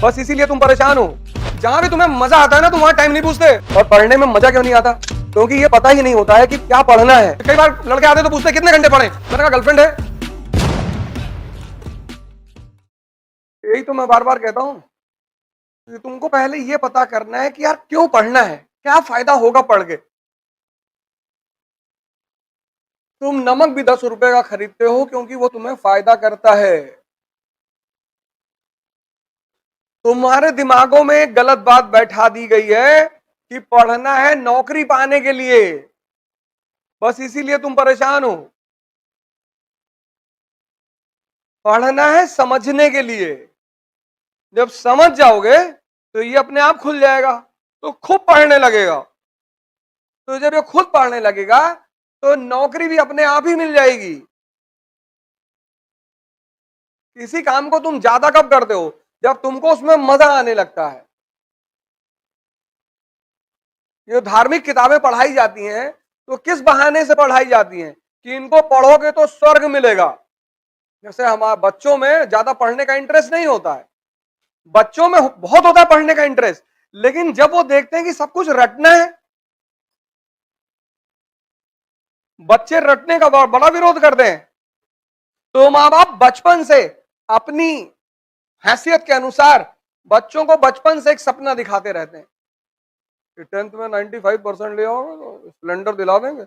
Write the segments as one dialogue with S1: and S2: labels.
S1: बस इसीलिए तुम परेशान हो। जहां भी तुम्हें मजा आता है ना, तुम वहां टाइम नहीं पूछते। और पढ़ने में मजा क्यों नहीं आता? क्योंकि ये पता ही नहीं होता है कि क्या पढ़ना है। कई बार लड़के आते तो पूछते कितने घंटे पढ़े, मैंने कहा गर्लफ्रेंड है। यही तो मैं बार बार कहता हूं कि तुमको पहले ये पता करना है कि यार क्यों पढ़ना है, क्या फायदा होगा पढ़ के। तुम नमक भी 10 रुपए का खरीदते हो क्योंकि वो तुम्हें फायदा करता है। तुम्हारे दिमागों में एक गलत बात बैठा दी गई है कि पढ़ना है नौकरी पाने के लिए। बस इसीलिए तुम परेशान हो। पढ़ना है समझने के लिए। जब समझ जाओगे तो ये अपने आप खुल जाएगा, तो खुद पढ़ने लगेगा। तो जब ये खुद पढ़ने लगेगा तो नौकरी भी अपने आप ही मिल जाएगी। किसी काम को तुम ज्यादा कब करते हो? जब तुमको उसमें मजा आने लगता है। ये धार्मिक किताबें पढ़ाई जाती हैं तो किस बहाने से पढ़ाई जाती हैं कि इनको पढ़ोगे तो स्वर्ग मिलेगा। जैसे हमारे बच्चों में ज्यादा पढ़ने का इंटरेस्ट नहीं होता है, बच्चों में बहुत होता है पढ़ने का इंटरेस्ट, लेकिन जब वो देखते हैं कि सब कुछ रटना है, बच्चे रटने का बड़ा विरोध करते हैं। तो माँ बाप बचपन से अपनी हैसियत के अनुसार बच्चों को बचपन से एक सपना दिखाते रहते हैं कि 10th में 95% ले आओगे तो स्प्लेंडर दिला देंगे,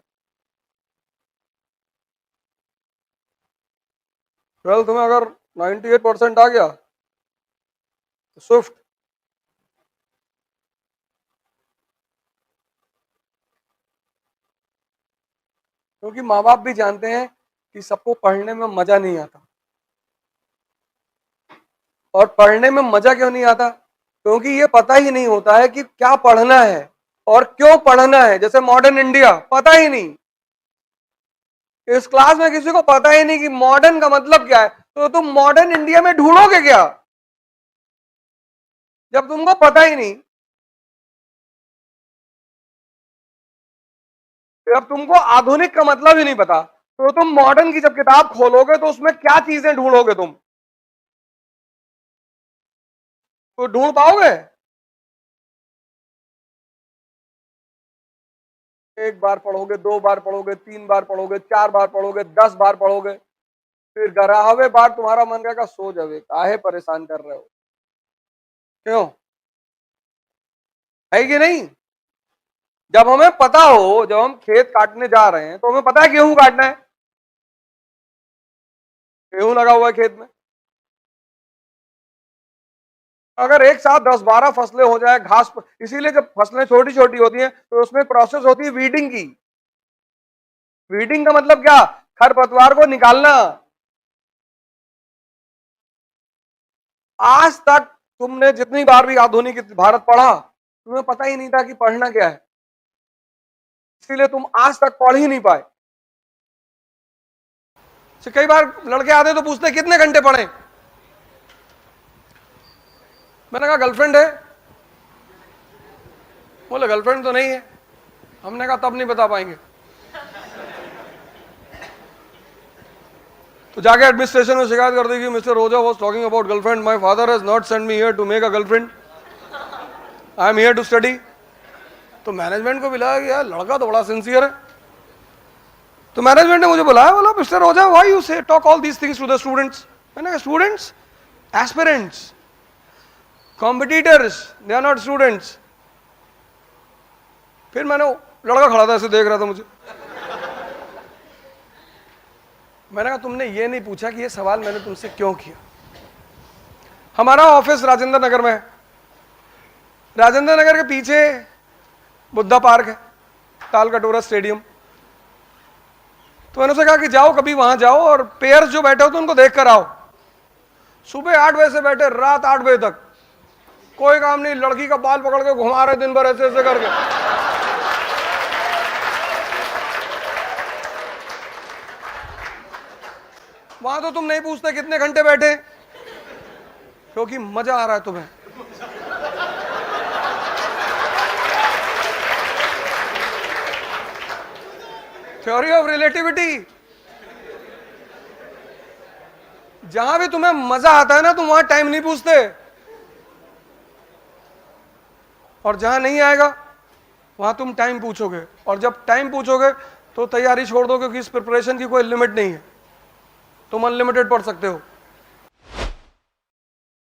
S1: 12th में अगर 98% आ गया तो स्विफ्ट। क्योंकि माँ बाप भी जानते हैं कि सबको पढ़ने में मजा नहीं आता। और पढ़ने में मजा क्यों नहीं आता? क्योंकि ये पता ही नहीं होता है कि क्या पढ़ना है और क्यों पढ़ना है। जैसे मॉडर्न इंडिया, पता ही नहीं। इस क्लास में किसी को पता ही नहीं कि मॉडर्न का मतलब क्या है, तो तुम मॉडर्न इंडिया में ढूंढोगे क्या जब तुमको पता ही नहीं? जब तुमको आधुनिक का मतलब ही नहीं पता तो तुम मॉडर्न की जब किताब खोलोगे तो उसमें क्या चीजें ढूंढोगे तुम? तो ढूंढ पाओगे? एक बार पढ़ोगे, 2 बार पढ़ोगे, 3 बार पढ़ोगे, 4 बार पढ़ोगे, 10 बार पढ़ोगे, फिर 11वें बार तुम्हारा मन कहेगा सो जावे, काहे परेशान कर रहे हो। क्यों? है कि नहीं? जब हमें पता हो, जब हम खेत काटने जा रहे हैं तो हमें पता है गेहूं काटना है, गेहूं लगा हुआ है खेत में। अगर एक साथ 10-12 फसलें हो जाए घास पर, इसीलिए जब फसलें छोटी छोटी होती हैं तो उसमें प्रोसेस होती है वीडिंग की। वीडिंग का मतलब क्या? खरपतवार को निकालना। आज तक तुमने जितनी बार भी आधुनिक भारत पढ़ा, तुम्हें पता ही नहीं था कि पढ़ना क्या है, इसीलिए तुम आज तक पढ़ ही नहीं पाए। कई बार लड़के आते तो पूछते कितने घंटे पढ़े, मैंने कहा गर्लफ्रेंड है। बोले गर्लफ्रेंड तो नहीं है। हमने कहा तब नहीं बता पाएंगे। तो जाके एडमिनिस्ट्रेशन में शिकायत कर दी कि mister Roja was talking about girlfriend, my father has not send me here to make a girlfriend, I am here to study. तो मैनेजमेंट को मिला कि यार लड़का तो बड़ा सिंसियर है। तो मैनेजमेंट ने मुझे बुलाया, बोला mister Roja why you say talk all these things to the students. मैंने कहा students, aspirants, competitors, they are not students. फिर मैंने, लड़का खड़ा था ऐसे देख रहा था मुझे, मैंने कहा तुमने ये नहीं पूछा कि ये सवाल मैंने तुमसे क्यों किया। हमारा ऑफिस राजेंद्र नगर में है, राजेंद्र नगर के पीछे बुद्धा पार्क है, तालकटोरा स्टेडियम। तो मैंने उसे कहा कि जाओ कभी वहां जाओ और पेयर्स जो बैठे हो तो उनको देख कर आओ। सुबह 8 बजे से बैठे रात 8 बजे तक, कोई काम नहीं, लड़की का बाल पकड़ के घुमा रहे दिन भर ऐसे ऐसे करके। वहां तो तुम नहीं पूछते कितने घंटे बैठे, क्योंकि मजा आ रहा है तुम्हें। थ्योरी ऑफ रिलेटिविटी, जहां भी तुम्हें मजा आता है ना तुम वहां टाइम नहीं पूछते। और जहाँ नहीं आएगा वहाँ तुम टाइम पूछोगे, और जब टाइम पूछोगे तो तैयारी छोड़ दो, क्योंकि इस प्रिपरेशन की कोई लिमिट नहीं है, तुम अनलिमिटेड पढ़ सकते हो।